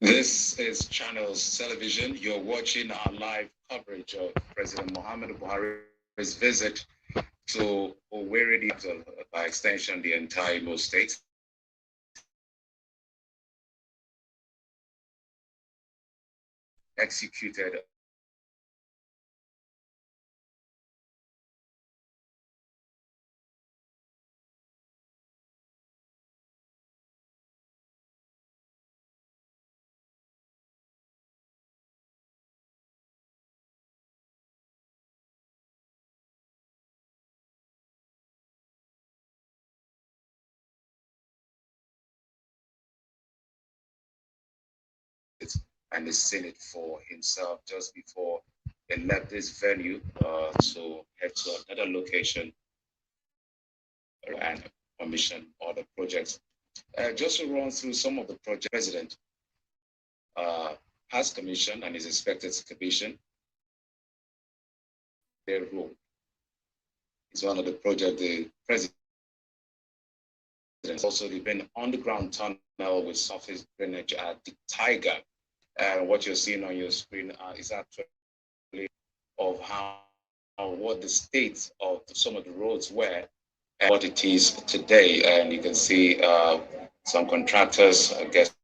This is Channels Television. You're watching our live coverage of President Muhammadu Buhari's visit to Owerri, by extension, the entire Imo state. Executed and the Senate for himself just before he left this venue to head to another location and commission other projects. Just to run through some of the projects, the President has commissioned and is expected to commission. Their role is one of the projects the President also the underground tunnel with surface drainage at the Tiger. What you're seeing on your screen is actually of how what the state of some of the roads were and what it is today. And you can see some contractors, I guess,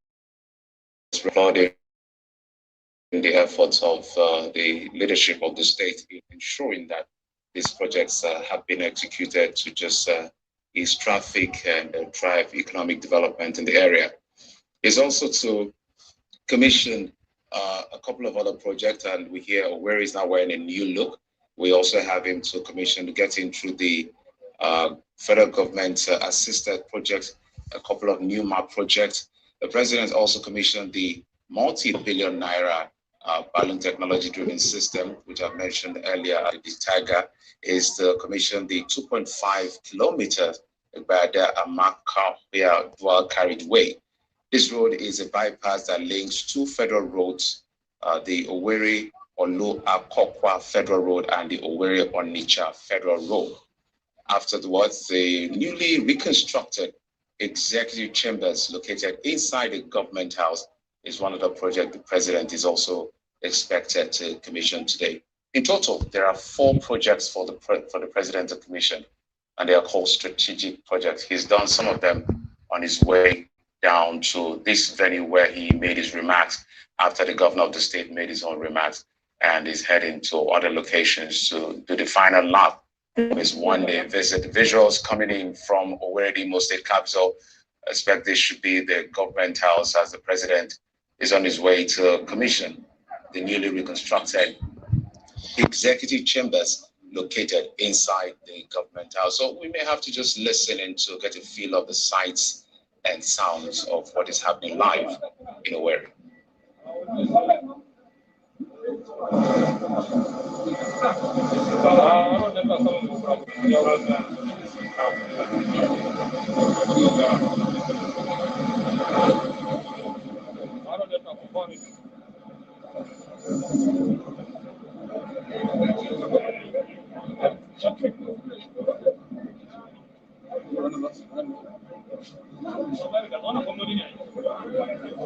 applauding the efforts of the leadership of the state in ensuring that these projects have been executed to just ease traffic and drive economic development in the area. It's also to commission a couple of other projects, and we hear Owerri is now wearing a new look. We also have him to commission to get him through the federal government assisted projects, a couple of new map projects. The president also commissioned the multi-billion naira balloon technology-driven system, which I mentioned earlier. The Tiger is to commission the 2.5 kilometers by the Amakapia dual carriage way. This road is a bypass that links two federal roads, the Owerri Olu Akokwa Federal Road and the Owerri Onitsha Federal Road. Afterwards, the newly reconstructed executive chambers located inside the government house is one of the projects the president is also expected to commission today. In total, there are 4 projects for the president to commission, and they are called strategic projects. He's done some of them on his way down to this venue where he made his remarks after the governor of the state made his own remarks, and is heading to other locations to do the final lap of his one-day visit. Visuals coming in from Owerri, Imo State capital. I expect this should be the government house as the president is on his way to commission the newly reconstructed executive chambers located inside the government house. So we may have to just listen in to get a feel of the sights and sounds of what is happening live in Owerri.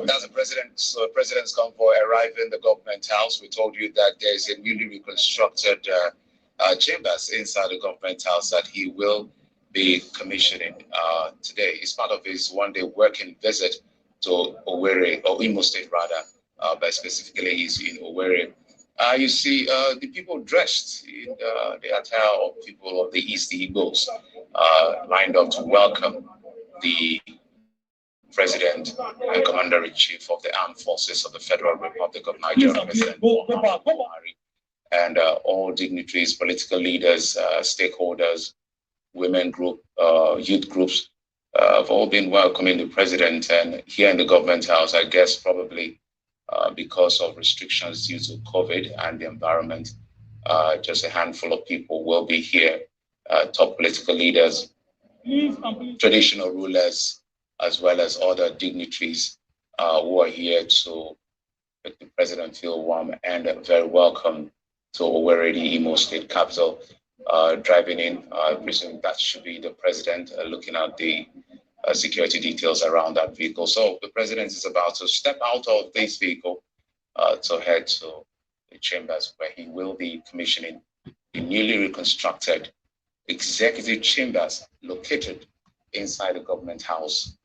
As the president's convoy arrived in the government house, we told you that there is a newly reconstructed chambers inside the government house that he will be commissioning today. It's part of his one-day working visit to Owerri, or Imo State rather, but specifically he's in Owerri. You see the people dressed in the attire of people of the East Igbos lined up to welcome the President and Commander-in-Chief of the Armed Forces of the Federal Republic of Nigeria, President Owerri, and all dignitaries, political leaders, stakeholders, women group, youth groups have all been welcoming the President. And here in the government house, I guess probably because of restrictions due to COVID and the environment, just a handful of people will be here, top political leaders, traditional rulers, as well as other dignitaries who are here to make the president feel warm and very welcome to Owerri, the Imo State capital. Driving in, I presume that should be the president, looking at the security details around that vehicle. So the president is about to step out of this vehicle to head to the chambers where he will be commissioning the newly reconstructed executive chambers located inside the government house.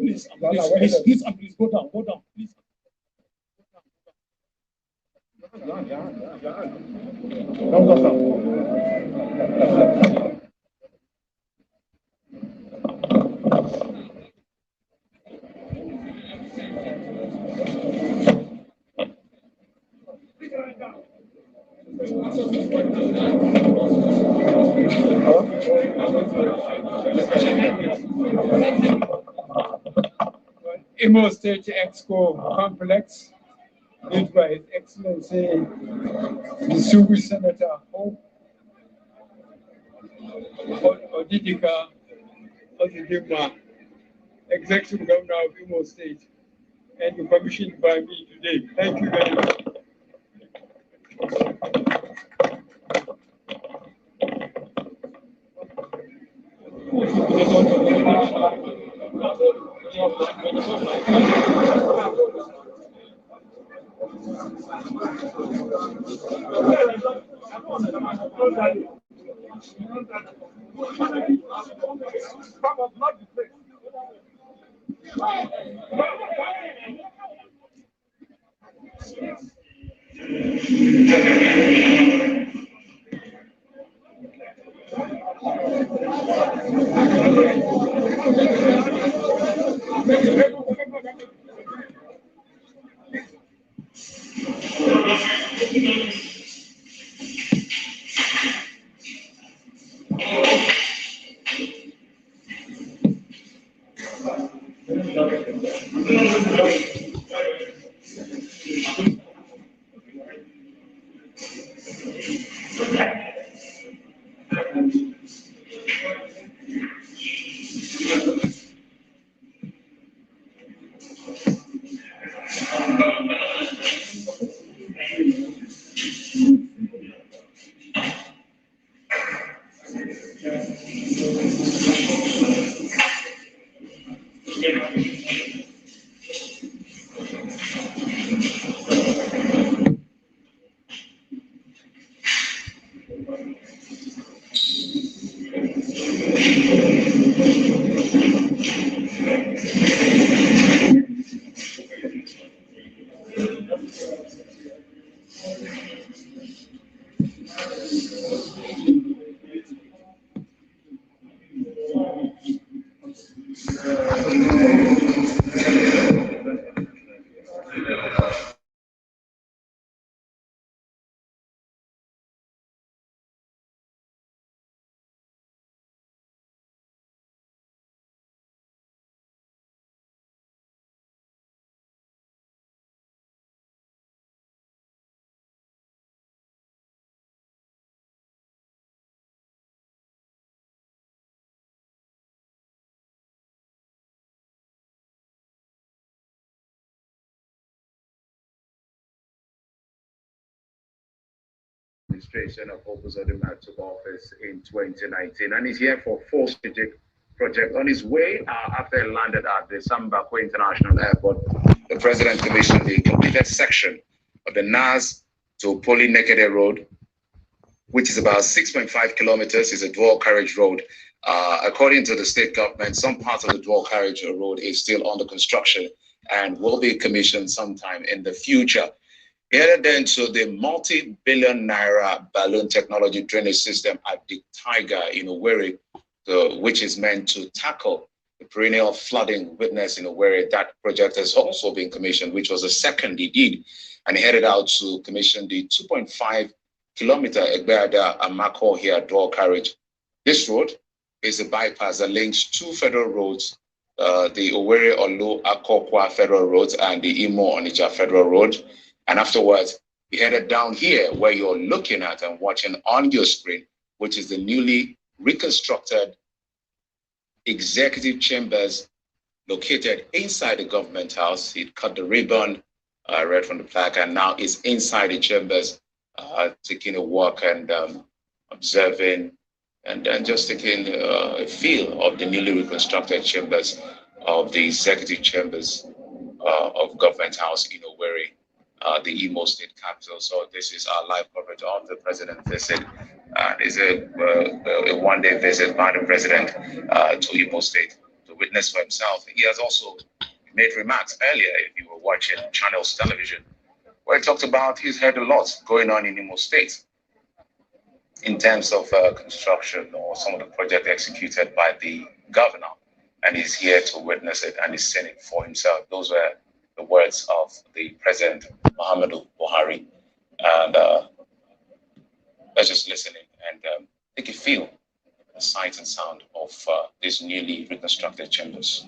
Please go down, please. Imo State Expo Complex, led by His Excellency the Sugu Senator Hope Odidika Odidima, Executive Governor of Imo State, and commissioned by me today. Thank you very much. Administration of Opposite took office in 2019 and is here for four strategic project. On his way after he landed at the Sambakwe International Airport, the president commissioned the completed section of the NAS to Poli Nekede Road, which is about 6.5 kilometers, is a dual carriage road. According to the state government, some parts of the dual carriage road is still under construction and will be commissioned sometime in the future. Headed then to the multi-billion naira balloon technology drainage system at the Tiger in Owerri, which is meant to tackle the perennial flooding witnessed in Owerri. That project has also been commissioned, which was the second he did, and he headed out to commission the 2.5 kilometer Egbeada Amako here dual carriage. This road is a bypass that links two federal roads, the Owerri Olu Akokwa Federal Road and the Imo Onitsha Federal Road. And afterwards, he headed down here where you're looking at and watching on your screen, which is the newly reconstructed executive chambers located inside the government house. He cut the ribbon, read from the plaque, and now is inside the chambers, taking a walk and observing and just taking a feel of the newly reconstructed chambers of the executive chambers of government house in Owerri, the Imo State capital. So this is our live coverage of the president's visit. It's a one-day visit by the president to Imo State to witness for himself. He has also made remarks earlier, if you were watching Channels Television, where he talked about he's heard a lot going on in Imo State in terms of construction or some of the projects executed by the governor, and he's here to witness it and he's seeing it for himself. Those were the words of the President Muhammadu Buhari. And let's just listen in and take a feel the sight and sound of these newly reconstructed chambers.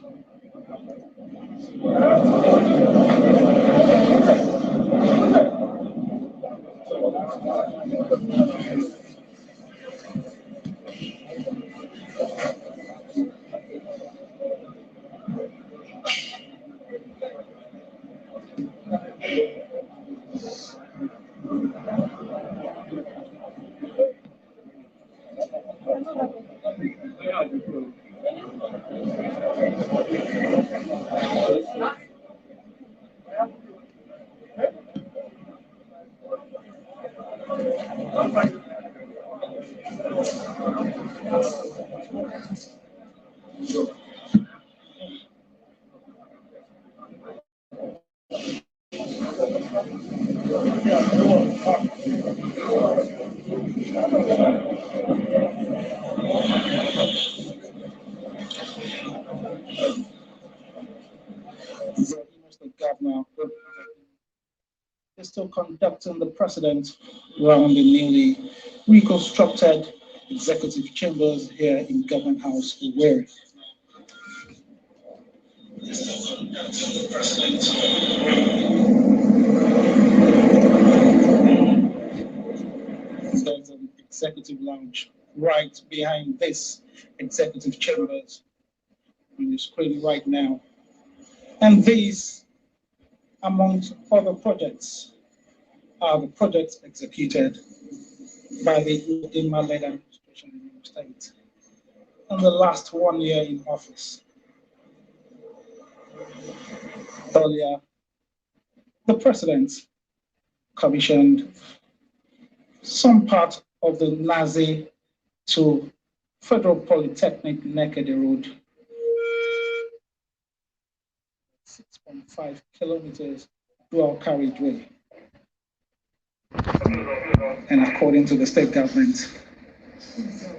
They're still conducting the president around the newly reconstructed executive chambers here in Government House, Owerri. There's an executive lounge right behind this executive chambers on your screen right now. And these Among other projects are the projects executed by the Udima-led administration in the state in the last 1 year in office. Earlier, the president commissioned some part of the Nazi to Federal Polytechnic Nekede Road, 6.5 kilometers dual carriageway. And according to the state government,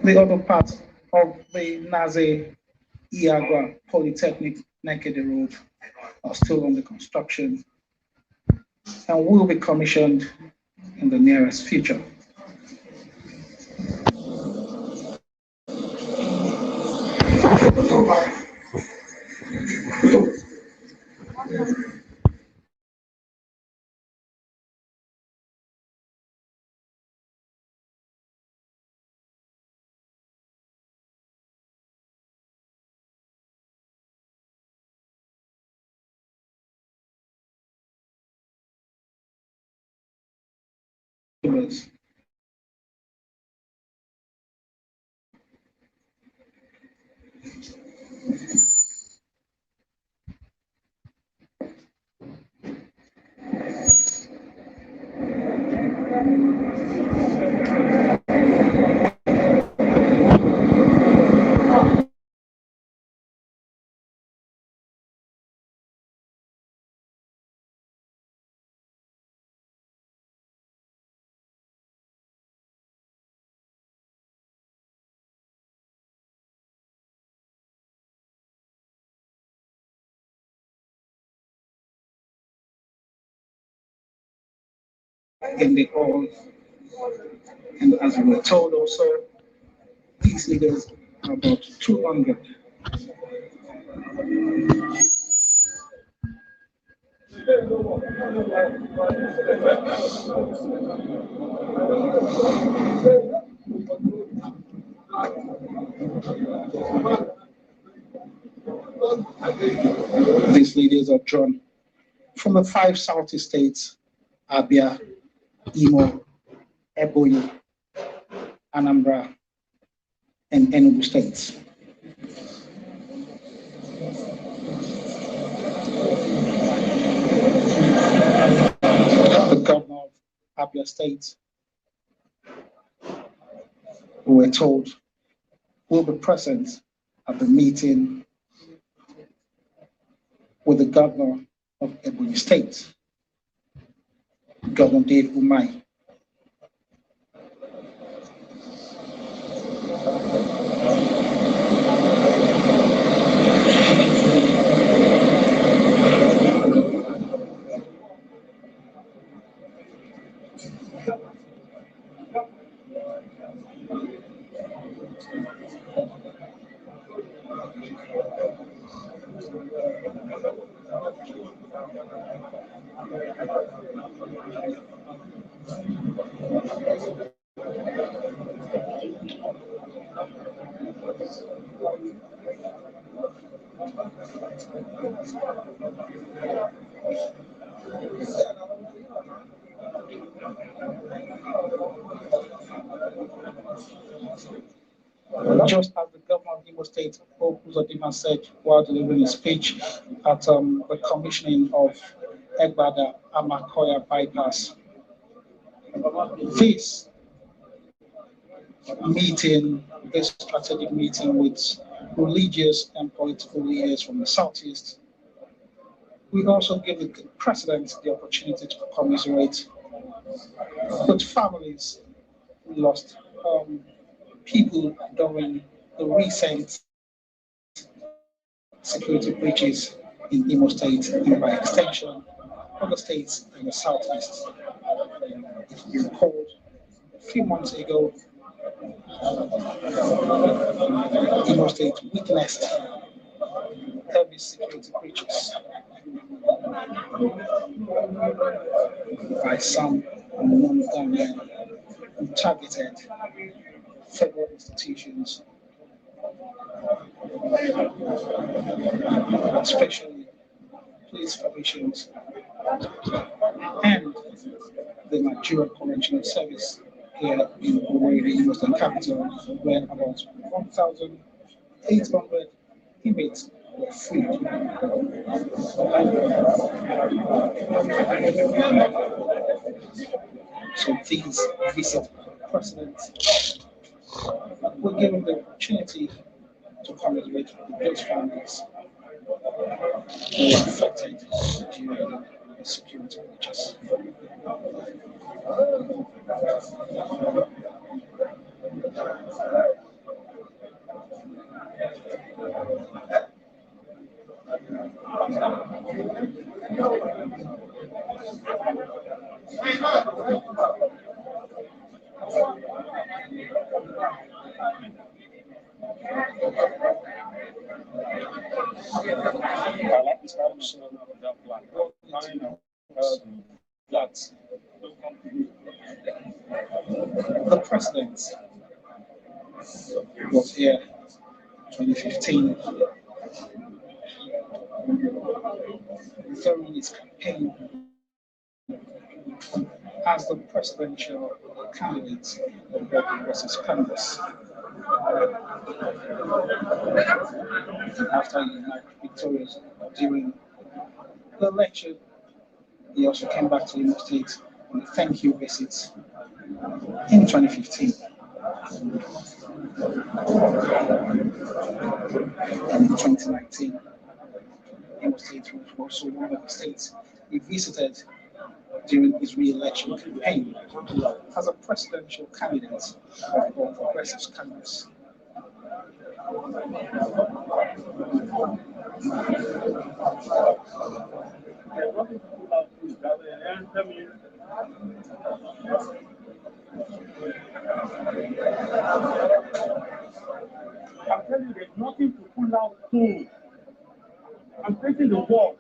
the other part of the Nazi Iagua Polytechnic Nekede Road are still under construction and will be commissioned in the nearest future. In the hall, and as we were told also, these leaders are about 200. These leaders are drawn from the 5 Southeast states: Abia, Imo, Ebonyi, Anambra, and Enugu states. The governor of Abia State, we were told, will be present at the meeting with the governor of Ebonyi State, Governor Dave Umai. Just as the governor of Imo State, Uzodimma, said while delivering a speech at the commissioning of Egbada Amakoya bypass, this meeting, this strategic meeting with religious and political leaders from the Southeast, we also give the president the opportunity to commiserate with families who lost people during the recent security breaches in Imo State and by extension other states in the Southeast. If you recall, a few months ago, Imo State witnessed heavy security breaches by some unknown gunmen who targeted federal institutions, especially police formations and the Nigerian Correctional Service here in Owerri, the Imo State capital, where about 1,800 inmates were freed. So these visit precedents were given the opportunity to commiserate with those families who were affected during the security breaches. I like this kind of showing up that black. That The president was here 2015 during his campaign as the presidential candidate of Owerri versus Canvas. After he emerged victorious during the election, he also came back to Imo State on a thank you visit in 2015. And in 2019, Imo State was also one of the states he visited during his re-election campaign as a presidential candidate of All Progressives Congress. I'm telling you, there's nothing to pull out to. I'm taking the wall.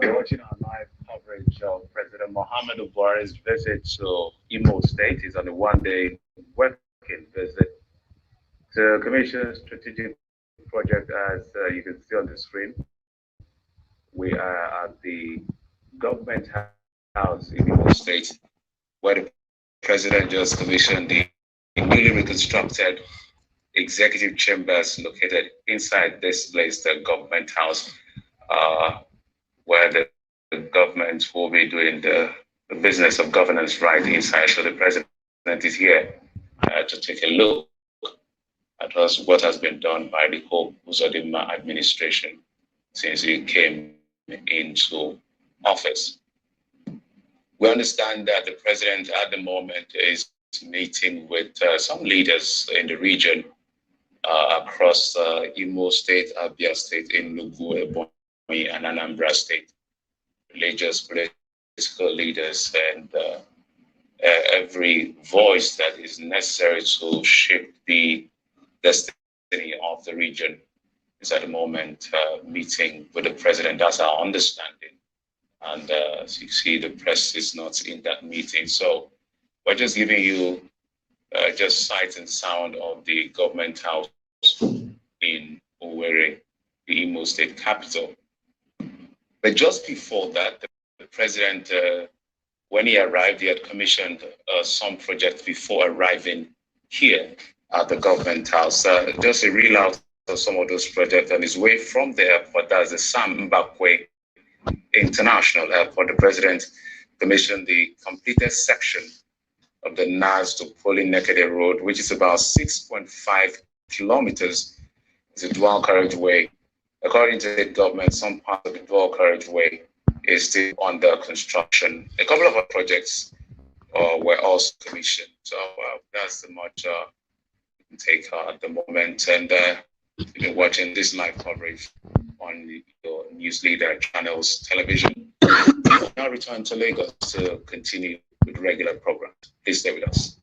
You're watching our live coverage of President Mohamed Buhari's visit to Imo State. He's on a one-day working visit to commission strategic project. As you can see on the screen, we are at the government house in Imo State, where the president just commissioned the newly reconstructed executive chambers located inside this place, the government house, where the government will be doing the the business of governance right inside. So the president is here to take a look at what has been done by the whole Uzodinma administration since he came into office. We understand that the president at the moment is meeting with some leaders in the region across Imo State, Abia State, Enugu, Ebonyi, and Anambra State, religious, political leaders, and every voice that is necessary to shape the destiny of the region is at the moment meeting with the president. That's our understanding. And as you see, the press is not in that meeting. So we're just giving you just sight and sound of the government house in Owerri, the Imo State capital. But just before that, the president, when he arrived, he had commissioned some projects before arriving here at the government house. Just a reel out of some of those projects on his way from the airport. That's the Sam Mbakwe International Airport. The president commissioned the completed section of the Naz to Poly-Nekede Road, which is about 6.5 kilometers. It's a dual carriageway. According to the government, some part of the dual carriageway is still under construction. A couple of our projects were also commissioned. So that's the much take at the moment. And you've been watching this live coverage on your news leader channels, television. Now return to Lagos to continue with regular programs. Please stay with us.